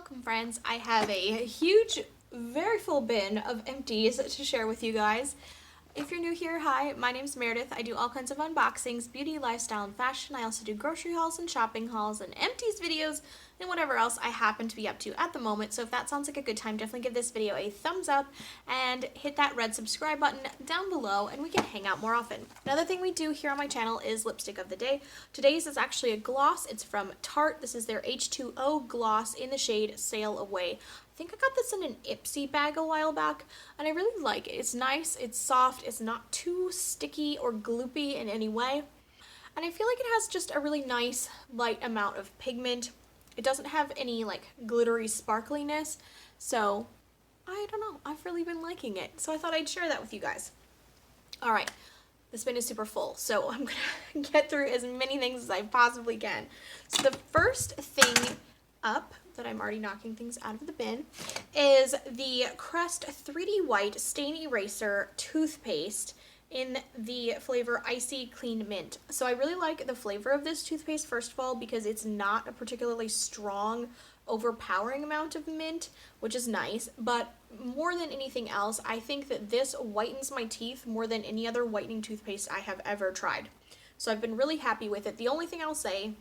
Welcome friends, I have a huge, very full bin of empties to share with you guys. If you're new here, hi, my name's Meredith. I do all kinds of unboxings, beauty, lifestyle, and fashion. I also do grocery hauls and shopping hauls and empties videos and whatever else I happen to be up to at the moment. So if that sounds like a good time, definitely give this video a thumbs up and hit that red subscribe button down below and we can hang out more often. Another thing we do here on my channel is lipstick of the day. Today's is actually a gloss. It's from Tarte. This is their H2o Gloss in the shade Sail Away. I think I got this in an IPSY bag a while back, and I really like it. It's nice, it's soft, it's not too sticky or gloopy in any way, and I feel like it has just a really nice light amount of pigment. It doesn't have any like glittery sparkliness, so I don't know, I've really been liking it, so I thought I'd share that with you guys. Alright, this bin is super full, so I'm gonna get through as many things as I possibly can. So the first thing up that I'm already knocking things out of the bin is the Crest 3D White Stain Eraser Toothpaste in the flavor Icy Clean Mint. So I really like the flavor of this toothpaste, first of all, because it's not a particularly strong, overpowering amount of mint, which is nice, but more than anything else, I think that this whitens my teeth more than any other whitening toothpaste I have ever tried. So I've been really happy with it. The only thing I'll say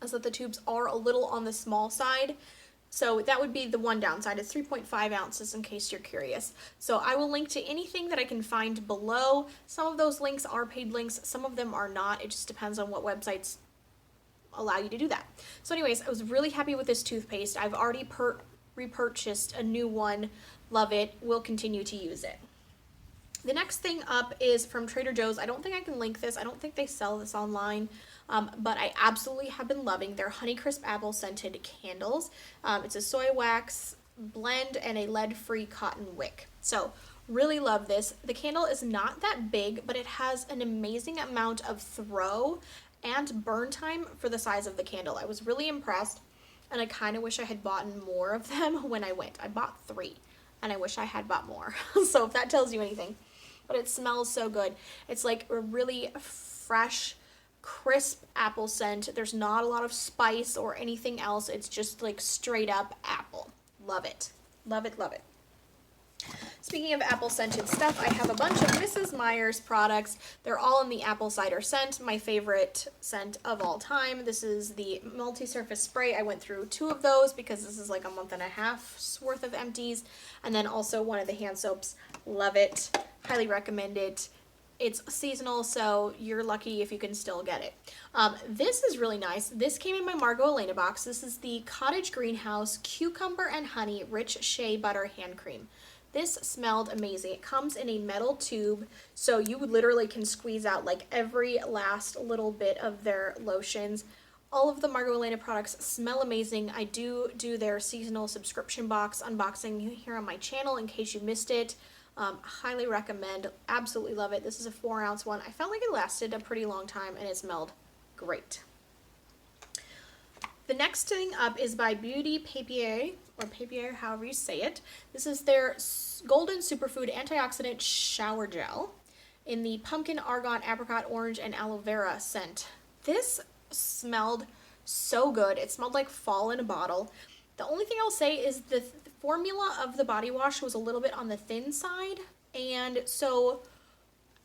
is that the tubes are a little on the small side, so that would be the one downside. It's 3.5 ounces in case you're curious. So I will link to anything that I can find below. Some of those links are paid links, some of them are not. It just depends on what websites allow you to do that. So anyways, I was really happy with this toothpaste. I've already repurchased a new one. Love it. Will continue to use it. The next thing up is from Trader Joe's. I don't think I can link this. I don't think they sell this online, but I absolutely have been loving their Honeycrisp apple scented candles. It's a soy wax blend and a lead-free cotton wick. So really love this. The candle is not that big, but it has an amazing amount of throw and burn time for the size of the candle. I was really impressed, and I kind of wish I had bought more of them when I went. I bought 3, and I wish I had bought more. So if that tells you anything. But it smells so good. It's like a really fresh, crisp apple scent. There's not a lot of spice or anything else. It's just like straight up apple. Love it. Love it, love it. Speaking of apple scented stuff, I have a bunch of Mrs. Meyers products. They're all in the apple cider scent, my favorite scent of all time. This is the multi-surface spray. I went through 2 of those because this is like a month and a half's worth of empties. And then also one of the hand soaps. Love it. Highly recommend it. It's seasonal, so you're lucky if you can still get it. This is really nice. This came in my Margot Elena box. This is the Cottage Greenhouse Cucumber and Honey Rich Shea Butter Hand Cream. This smelled amazing. It comes in a metal tube, so you literally can squeeze out like every last little bit of their lotions. All of the Margot Elena products smell amazing. I do their seasonal subscription box unboxing here on my channel in case you missed it. Highly recommend. Absolutely love it. This is a 4-ounce one. I felt like it lasted a pretty long time and it smelled great. The next thing up is by Beauty Papier, or Papier, however you say it. This is their Golden Superfood Antioxidant Shower Gel in the Pumpkin, Argan, Apricot, Orange, and Aloe Vera scent. This smelled so good. It smelled like fall in a bottle. The only thing I'll say is the formula of the body wash was a little bit on the thin side, and so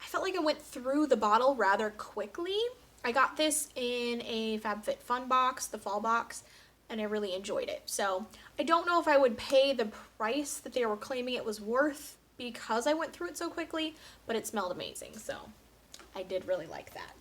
I felt like I went through the bottle rather quickly. I got this in a FabFitFun box, the fall box, and I really enjoyed it. So I don't know if I would pay the price that they were claiming it was worth because I went through it so quickly, but it smelled amazing, so I did really like that.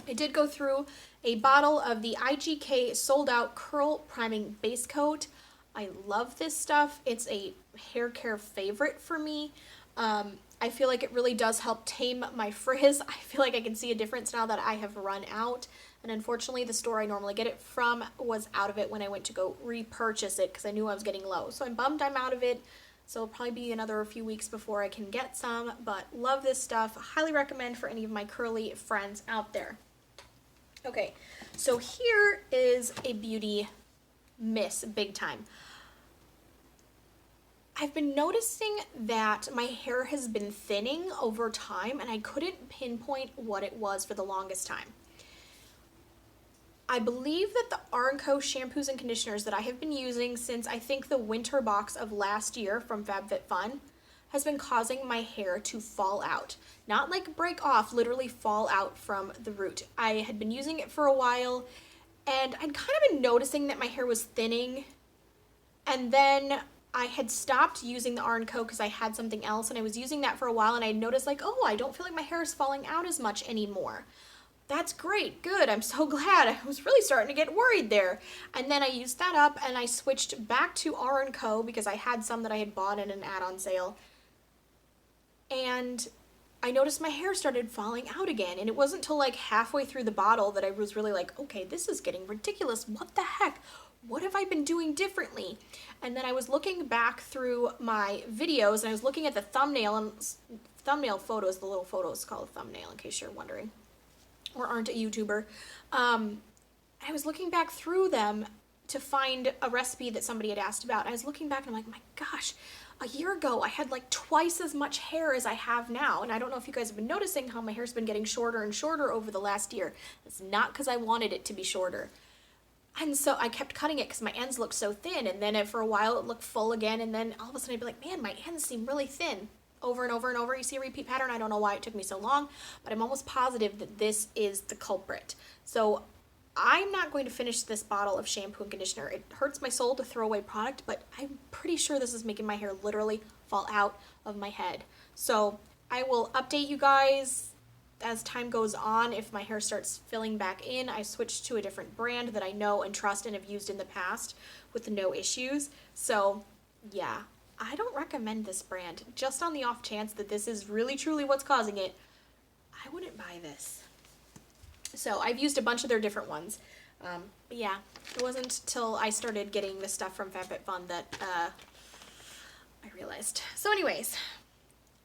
I did go through a bottle of the IGK Sold Out Curl Priming Base Coat. I love this stuff. It's a hair care favorite for me. I feel like it really does help tame my frizz. I feel like I can see a difference now that I have run out. And unfortunately, the store I normally get it from was out of it when I went to go repurchase it because I knew I was getting low. So I'm bummed I'm out of it. So it'll probably be another few weeks before I can get some. But love this stuff. Highly recommend for any of my curly friends out there. Okay, so here is a beauty miss big time. I've been noticing that my hair has been thinning over time and I couldn't pinpoint what it was for the longest time. I believe that the R+co shampoos and conditioners that I have been using since I think the winter box of last year from FabFitFun has been causing my hair to fall out. Not like break off, literally fall out from the root. I had been using it for a while and I'd kind of been noticing that my hair was thinning, and then I had stopped using the R+co because I had something else, and I was using that for a while, and I noticed like, oh, I don't feel like my hair is falling out as much anymore. That's great, good, I'm so glad. I was really starting to get worried there. And then I used that up and I switched back to R+co because I had some that I had bought in an add-on sale. And I noticed my hair started falling out again, and it wasn't till like halfway through the bottle that I was really like, okay, this is getting ridiculous. What the heck? What have I been doing differently? And then I was looking back through my videos and I was looking at the thumbnail photos, the little photos called a thumbnail in case you're wondering or aren't a YouTuber. I was looking back through them to find a recipe that somebody had asked about. I was looking back and I'm like, my gosh, a year ago I had like twice as much hair as I have now. And I don't know if you guys have been noticing how my hair's been getting shorter and shorter over the last year. It's not because I wanted it to be shorter. And so I kept cutting it because my ends looked so thin, and then for a while it looked full again, and then all of a sudden I'd be like, man, my ends seem really thin. Over and over and over, you see a repeat pattern. I don't know why it took me so long, but I'm almost positive that this is the culprit. So I'm not going to finish this bottle of shampoo and conditioner. It hurts my soul to throw away product, but I'm pretty sure this is making my hair literally fall out of my head. So I will update you guys as time goes on. If my hair starts filling back in, I switched to a different brand that I know and trust and have used in the past with no issues. So yeah, I don't recommend this brand. Just on the off chance that this is really truly what's causing it, I wouldn't buy this. So I've used a bunch of their different ones. But yeah, it wasn't till I started getting this stuff from FabFitFun that I realized. So anyways,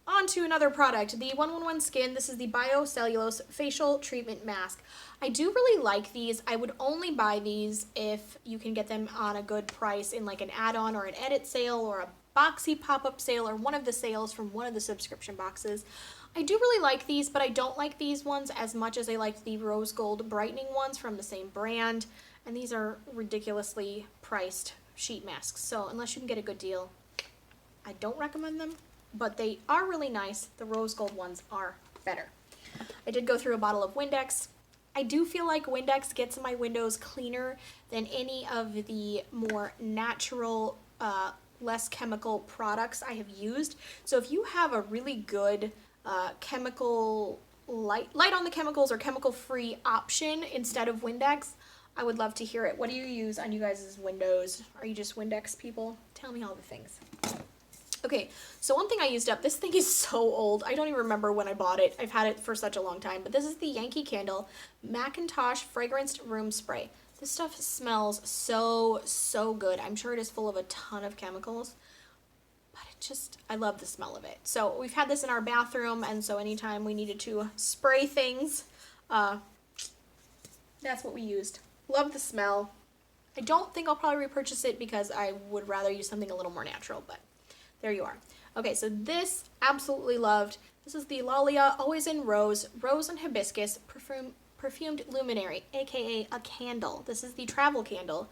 on to another product, the 111 Skin. This is the Biocellulose Facial Treatment Mask. I do really like these. I would only buy these if you can get them on a good price in like an add-on or an edit sale or a Boxy pop-up sale or one of the sales from one of the subscription boxes. I do really like these, but I don't like these ones as much as I liked the rose gold brightening ones from the same brand. And these are ridiculously priced sheet masks. So unless you can get a good deal, I don't recommend them. But they are really nice. The rose gold ones are better. I did go through a bottle of Windex. I do feel like Windex gets my windows cleaner than any of the more natural, less chemical products I have used. So if you have a really good chemical, light on the chemicals or chemical-free option instead of Windex, I would love to hear it. What do you use on you guys' windows? Are you just Windex people? Tell me all the things. Okay, so one thing I used up, this thing is so old. I don't even remember when I bought it. I've had it for such a long time, but this is the Yankee Candle Macintosh Fragranced Room Spray. This stuff smells so good. I'm sure it is full of a ton of chemicals, but I love the smell of it. So we've had this in our bathroom, and so anytime we needed to spray things, that's what we used. Love the smell. I don't think I'll probably repurchase it because I would rather use something a little more natural, but there you are. Okay, so this, absolutely loved. This is the Lalia Always in Rose and Hibiscus Perfumed Luminary, aka a candle. This is the travel candle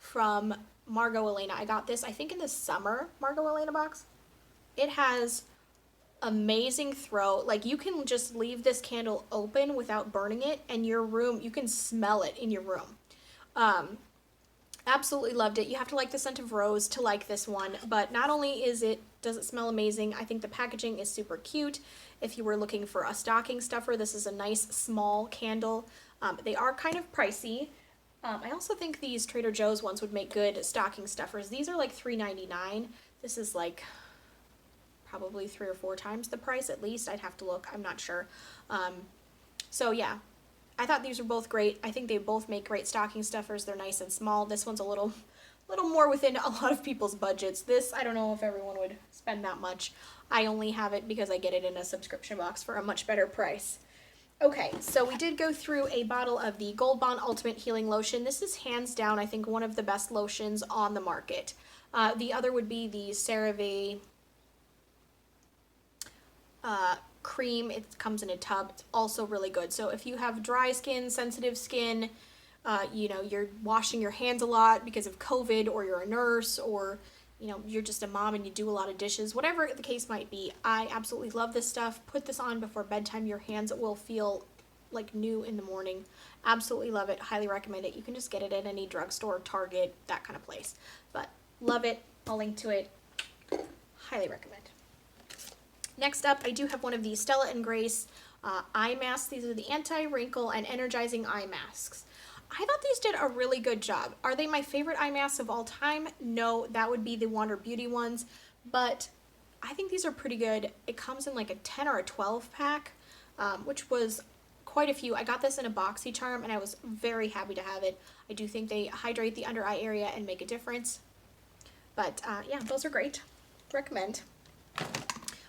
from Margot Elena. I got this, I think, in the summer Margot Elena box. It has amazing throw. Like, you can just leave this candle open without burning it, and your room, you can smell it in your room. Absolutely loved it. You have to like the scent of rose to like this one, but not only does it smell amazing, I think the packaging is super cute. If you were looking for a stocking stuffer, this is a nice small candle. They are kind of pricey. I also think these Trader Joe's ones would make good stocking stuffers. These are like $3.99. This is like probably 3 or 4 times the price at least. I'd have to look. I'm not sure. So yeah. I thought these were both great. I think they both make great stocking stuffers. They're nice and small. This one's a little more within a lot of people's budgets. This, I don't know if everyone would spend that much. I only have it because I get it in a subscription box for a much better price. Okay, so we did go through a bottle of the Gold Bond Ultimate Healing Lotion. This is hands down, I think, one of the best lotions on the market. The other would be the CeraVe cream. It comes in a tub. It's also really good. So if you have dry skin, sensitive skin, you know, you're washing your hands a lot because of COVID, or you're a nurse, or you know, you're just a mom and you do a lot of dishes, whatever the case might be. I absolutely love this stuff. Put this on before bedtime. Your hands will feel like new in the morning. Absolutely love it. Highly recommend it. You can just get it at any drugstore, Target, that kind of place. But love it. I'll link to it. Highly recommend. Next up, I do have one of these Stella and Grace eye masks. These are the anti-wrinkle and energizing eye masks. I thought these did a really good job. Are they my favorite eye masks of all time? No, that would be the Wander Beauty ones, but I think these are pretty good. It comes in like a 10 or a 12 pack, which was quite a few. I got this in a Boxycharm and I was very happy to have it. I do think they hydrate the under eye area and make a difference. But yeah, those are great. Recommend.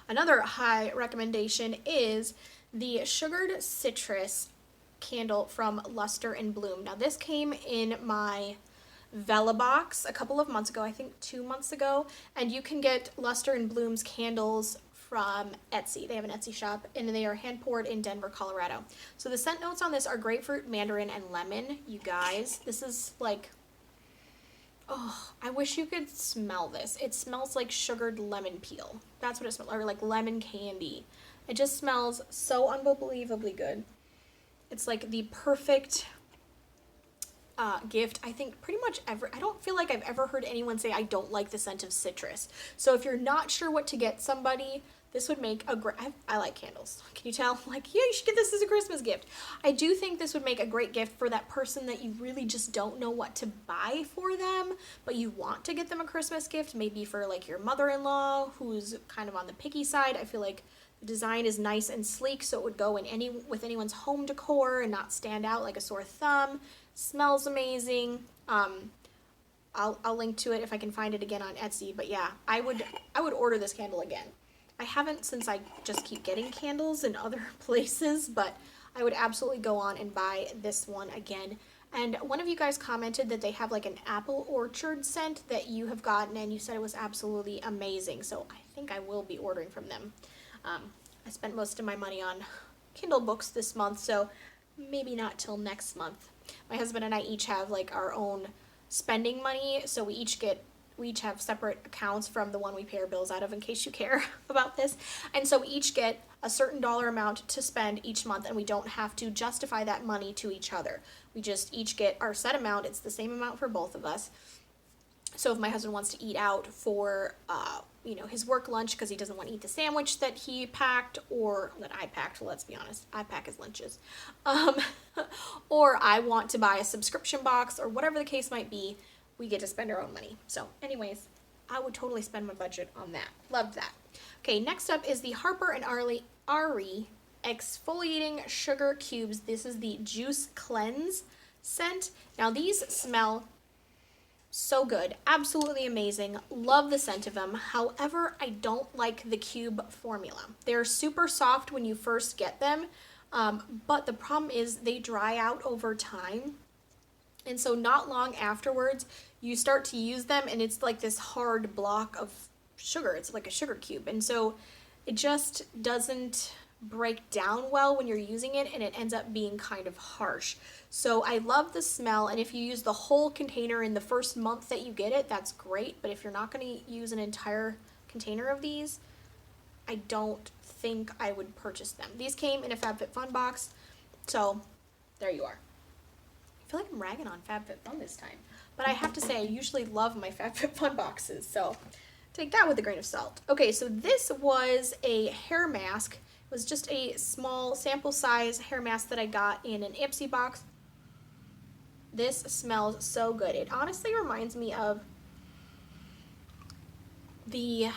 Another high recommendation is the Sugared Citrus candle from Luster and Bloom. Now this came in my Vela box a couple of months ago, I think 2 months ago, and you can get Luster and Bloom's candles from Etsy. They have an Etsy shop, and they are hand poured in Denver, Colorado. So the scent notes on this are grapefruit, mandarin, and lemon. You guys, this is like, oh, I wish you could smell this. It smells like sugared lemon peel. That's what it smells like, or like lemon candy. It just smells so unbelievably good. It's like the perfect gift. I think pretty much I don't feel like I've ever heard anyone say I don't like the scent of citrus. So if you're not sure what to get somebody, this would make a great, I like candles. Can you tell? Like, yeah, you should get this as a Christmas gift. I do think this would make a great gift for that person that you really just don't know what to buy for them, but you want to get them a Christmas gift, maybe for like your mother-in-law who's kind of on the picky side. I feel like the design is nice and sleek, so it would go in with anyone's home decor and not stand out like a sore thumb. Smells amazing. I'll link to it if I can find it again on Etsy. But yeah, I would order this candle again. I haven't, since I just keep getting candles in other places, but I would absolutely go on and buy this one again. And one of you guys commented that they have like an apple orchard scent that you have gotten, and you said it was absolutely amazing. So I think I will be ordering from them. I spent most of my money on Kindle books this month, so maybe not till next month. My husband and I each have like our own spending money, so we each have separate accounts from the one we pay our bills out of, in case you care about this. And so we each get a certain dollar amount to spend each month, and we don't have to justify that money to each other. We just each get our set amount. It's the same amount for both of us. So if my husband wants to eat out for, you know, his work lunch because he doesn't want to eat the sandwich that he packed, or that I packed, let's be honest, I pack his lunches, or I want to buy a subscription box, or whatever the case might be, we get to spend our own money. So anyways, I would totally spend my budget on that. Loved that. Okay, next up is the Harper and Ari Exfoliating Sugar Cubes. This is the Juice Cleanse scent. Now these smell so good. Absolutely amazing. Love the scent of them. However, I don't like the cube formula. They're super soft when you first get them, but the problem is they dry out over time. And so not long afterwards, you start to use them and it's like this hard block of sugar. It's like a sugar cube. And so it just doesn't break down well when you're using it, and it ends up being kind of harsh. So I love the smell, and if you use the whole container in the first month that you get it, that's great. But if you're not going to use an entire container of these, I don't think I would purchase them. These came in a FabFitFun box, so there you are. I feel like I'm ragging on FabFitFun this time, but I have to say I usually love my FabFitFun boxes, so take that with a grain of salt. Okay, so this was a hair mask. It was just a small sample size hair mask that I got in an IPSY box. This smells so good. It honestly reminds me of the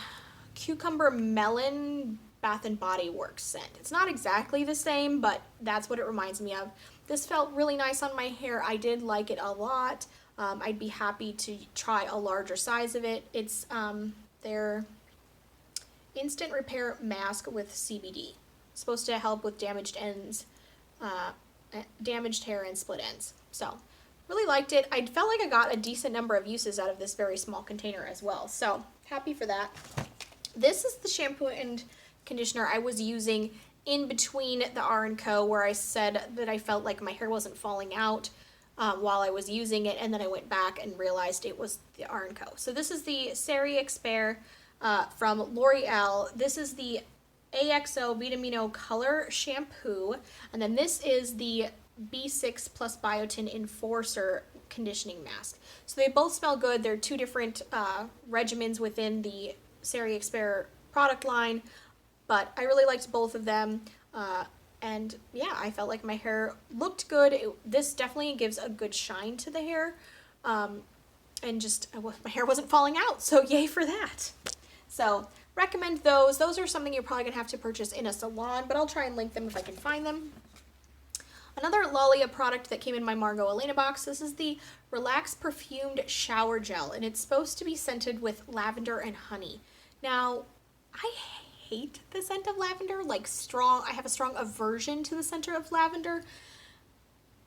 Cucumber Melon Bath and Body Works scent. It's not exactly the same, but that's what it reminds me of. This felt really nice on my hair. I did like it a lot. I'd be happy to try a larger size of it. It's their instant repair mask with CBD. It's supposed to help with damaged ends, damaged hair and split ends. So really liked it. I felt like I got a decent number of uses out of this very small container as well. So happy for that. This is the shampoo and conditioner I was using in between the R+co, where I said that I felt like my hair wasn't falling out. while I was using it, and then I went back and realized it was the R+co. So this is the Serie Expert from L'Oreal. This is the H2o Vitamino Color Shampoo, and then this is the B6 plus Biotin Enforcer Conditioning Mask. So they both smell good. They're two different regimens within the Serie Expert product line, but I really liked both of them. And yeah, I felt like my hair looked good. This definitely gives a good shine to the hair. And just, my hair wasn't falling out, so yay for that. So recommend those. Those are something you're probably gonna have to purchase in a salon, but I'll try and link them if I can find them. Another Lalia product that came in my Margot Elena box, this is the Relax Perfumed Shower Gel, and it's supposed to be scented with lavender and honey. Now, I hate the scent of lavender, like I have a strong aversion to the scent of lavender.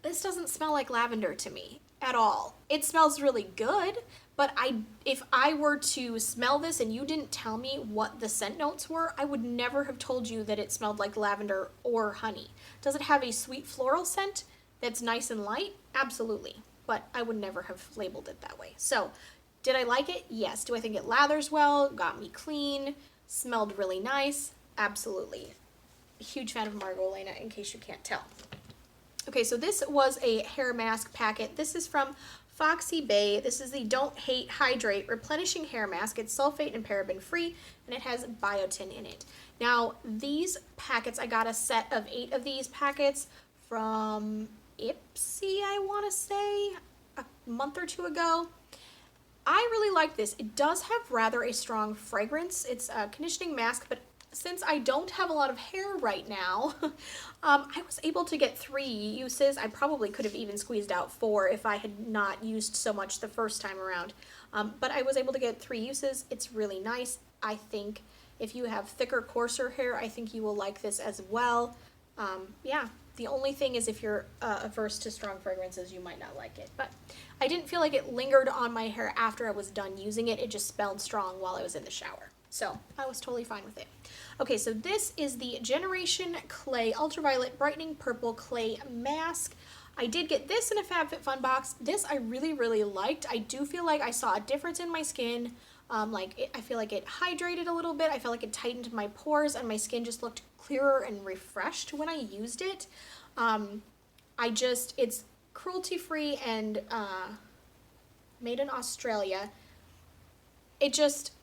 This doesn't smell like lavender to me at all. It smells really good, but if I were to smell this and you didn't tell me what the scent notes were, I would never have told you that it smelled like lavender or honey. Does it have a sweet floral scent that's nice and light? Absolutely, but I would never have labeled it that way. So, did I like it? Yes. Do I think it lathers well? Got me clean? Smelled really nice? Absolutely. A huge fan of Margot Elena, in case you can't tell. Okay, so this was a hair mask packet. This is from Foxy Bay. This is the Don't Hate Hydrate Replenishing Hair Mask. It's sulfate and paraben free, and it has biotin in it. Now, these packets, I got a set of 8 of these packets from IPSY, I want to say, a month or 2 ago. I really like this. It does have rather a strong fragrance. It's a conditioning mask, but since I don't have a lot of hair right now, I was able to get 3 uses. I probably could have even squeezed out 4 if I had not used so much the first time around. But I was able to get 3 uses. It's really nice. I think if you have thicker, coarser hair, I think you will like this as well. Yeah, the only thing is if you're averse to strong fragrances, you might not like it. But I didn't feel like it lingered on my hair after I was done using it. It just smelled strong while I was in the shower. So I was totally fine with it. Okay, so this is the Generation Clay Ultraviolet Brightening Purple Clay Mask. I did get this in a FabFitFun box. This I really, really liked. I do feel like I saw a difference in my skin. I feel like it hydrated a little bit. I felt like it tightened my pores and my skin just looked clearer and refreshed when I used it. It's cruelty-free and made in Australia.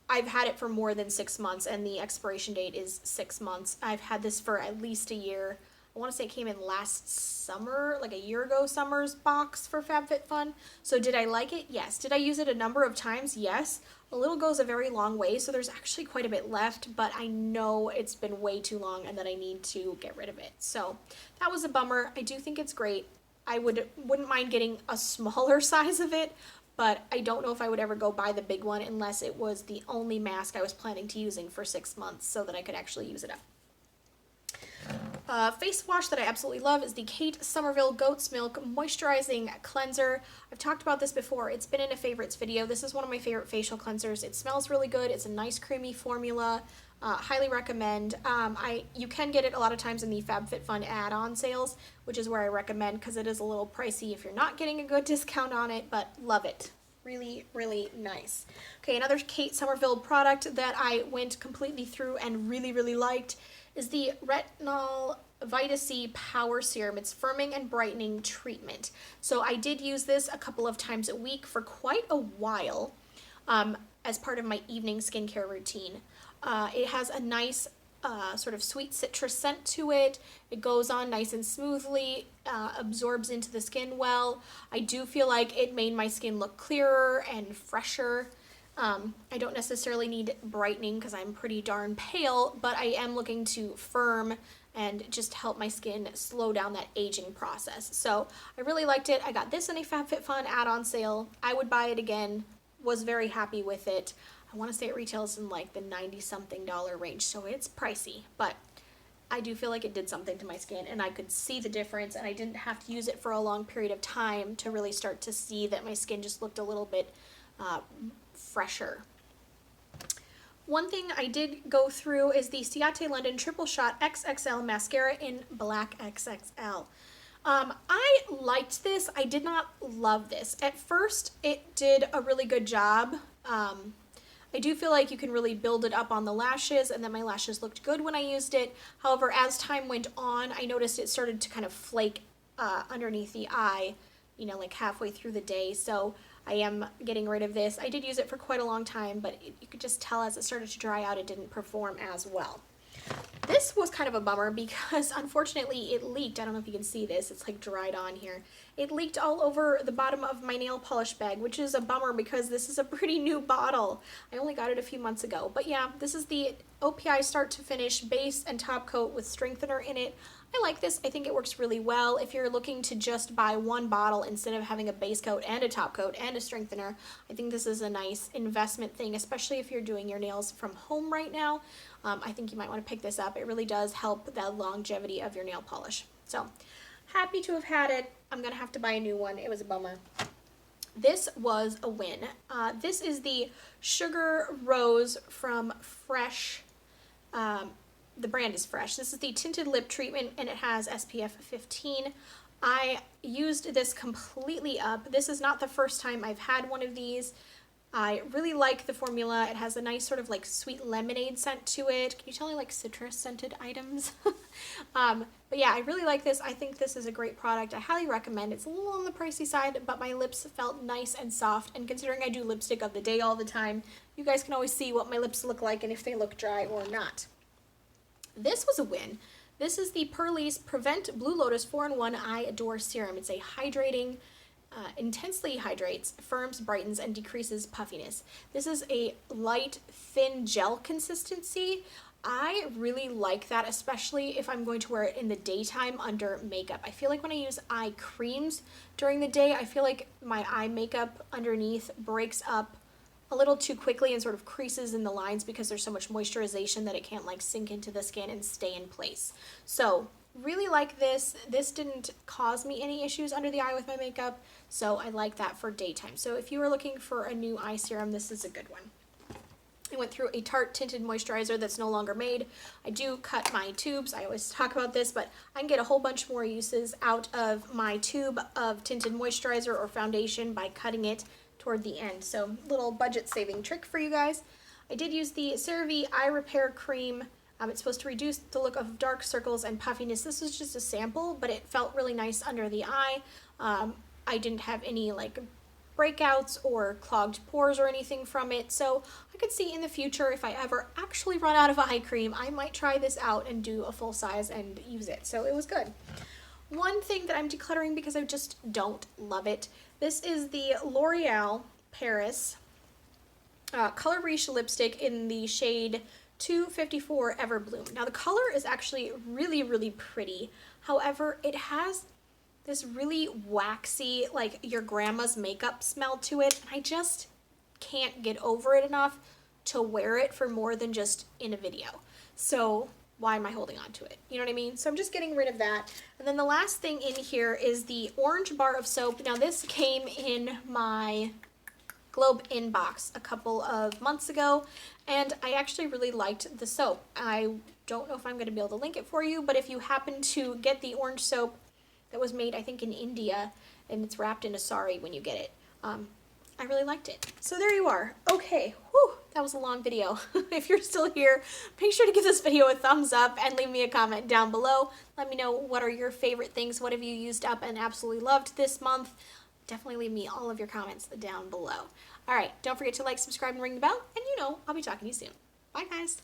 I've had it for more than 6 months, and the expiration date is 6 months. I've had this for at least a year. I want to say it came in last summer, like a year ago summer's box for FabFitFun. So did I like it? Yes. Did I use it a number of times? Yes. A little goes a very long way, so there's actually quite a bit left, but I know it's been way too long and that I need to get rid of it. So that was a bummer. I do think it's great. I wouldn't mind getting a smaller size of it, but I don't know if I would ever go buy the big one unless it was the only mask I was planning to using for 6 months so that I could actually use it up. Face wash that I absolutely love is the Kate Somerville Goat's Milk Moisturizing Cleanser. I've talked about this before. It's been in a favorites video. This is one of my favorite facial cleansers. It smells really good. It's a nice creamy formula. Highly recommend. You can get it a lot of times in the FabFitFun add-on sales, which is where I recommend because it is a little pricey if you're not getting a good discount on it, but love it. Really, really nice. Okay, another Kate Somerville product that I went completely through and really, really liked is the Retinol Vita C Power Serum. It's firming and brightening treatment. So I did use this a couple of times a week for quite a while as part of my evening skincare routine. It has a nice sort of sweet citrus scent to it. It goes on nice and smoothly, absorbs into the skin well. I do feel like it made my skin look clearer and fresher. I don't necessarily need brightening because I'm pretty darn pale, but I am looking to firm and just help my skin slow down that aging process. So I really liked it. I got this in a FabFitFun add-on sale. I would buy it again. Was very happy with it. I want to say it retails in like the $90-something range, so it's pricey, but I do feel like it did something to my skin and I could see the difference, and I didn't have to use it for a long period of time to really start to see that my skin just looked a little bit fresher. One thing I did go through is the Ciate London Triple Shot XXL Mascara in Black XXL. I liked this. I did not love this. At first, it did a really good job. I do feel like you can really build it up on the lashes, and then my lashes looked good when I used it. However, as time went on, I noticed it started to kind of flake underneath the eye, you know, like halfway through the day. So I am getting rid of this. I did use it for quite a long time, but you could just tell as it started to dry out, it didn't perform as well. This was kind of a bummer because unfortunately it leaked. I don't know if you can see this. It's like dried on here. It leaked all over the bottom of my nail polish bag, which is a bummer because this is a pretty new bottle. I only got it a few months ago. But yeah, this is the OPI Start to Finish base and top coat with strengthener in it. I like this. I think it works really well. If you're looking to just buy one bottle instead of having a base coat and a top coat and a strengthener, I think this is a nice investment thing, especially if you're doing your nails from home right now. I think you might want to pick this up. It really does help the longevity of your nail polish. So happy to have had it. I'm going to have to buy a new one. It was a bummer. This was a win. This is the Sugar Rose from Fresh. The brand is Fresh. This is the tinted lip treatment and it has SPF 15. I used this completely up. This is not the first time I've had one of these. I really like the formula. It has a nice sort of like sweet lemonade scent to it. Can you tell I like citrus scented items? But yeah, I really like this. I think this is a great product. I highly recommend. It's a little on the pricey side, but my lips felt nice and soft. And considering I do lipstick of the day all the time, you guys can always see what my lips look like and if they look dry or not. This was a win. This is the Pearlie's Prevent Blue Lotus 4-in-1 Eye Adore Serum. It's a hydrating, intensely hydrates, firms, brightens, and decreases puffiness. This is a light, thin gel consistency. I really like that, especially if I'm going to wear it in the daytime under makeup. I feel like when I use eye creams during the day, I feel like my eye makeup underneath breaks up a little too quickly and sort of creases in the lines because there's so much moisturization that it can't like sink into the skin and stay in place. So really like this. This didn't cause me any issues under the eye with my makeup, so I like that for daytime. So if you are looking for a new eye serum, this is a good one. I went through a Tarte tinted moisturizer that's no longer made. I do cut my tubes. I always talk about this, but I can get a whole bunch more uses out of my tube of tinted moisturizer or foundation by cutting it toward the end. So little budget saving trick for you guys. I did use the CeraVe Eye Repair Cream. It's supposed to reduce the look of dark circles and puffiness. This was just a sample, but it felt really nice under the eye. I didn't have any like breakouts or clogged pores or anything from it. So I could see in the future if I ever actually run out of eye cream, I might try this out and do a full size and use it. So it was good. One thing that I'm decluttering because I just don't love it. This is the L'Oreal Paris Color Riche lipstick in the shade 254 Everbloom. Now the color is actually really, really pretty. However, it has this really waxy, like your grandma's makeup smell to it. And I just can't get over it enough to wear it for more than just in a video. So why am I holding on to it? You know what I mean? So I'm just getting rid of that. And then the last thing in here is the orange bar of soap. Now this came in my Globe inbox a couple of months ago, and I actually really liked the soap. I don't know if I'm going to be able to link it for you, but if you happen to get the orange soap that was made, I think, in India, and it's wrapped in a sari when you get it, I really liked it. So there you are. Okay, whew, that was a long video. If you're still here, make sure to give this video a thumbs up and leave me a comment down below. Let me know what are your favorite things, what have you used up and absolutely loved this month. Definitely leave me all of your comments down below. All right, don't forget to like, subscribe, and ring the bell, and you know I'll be talking to you soon. Bye, guys.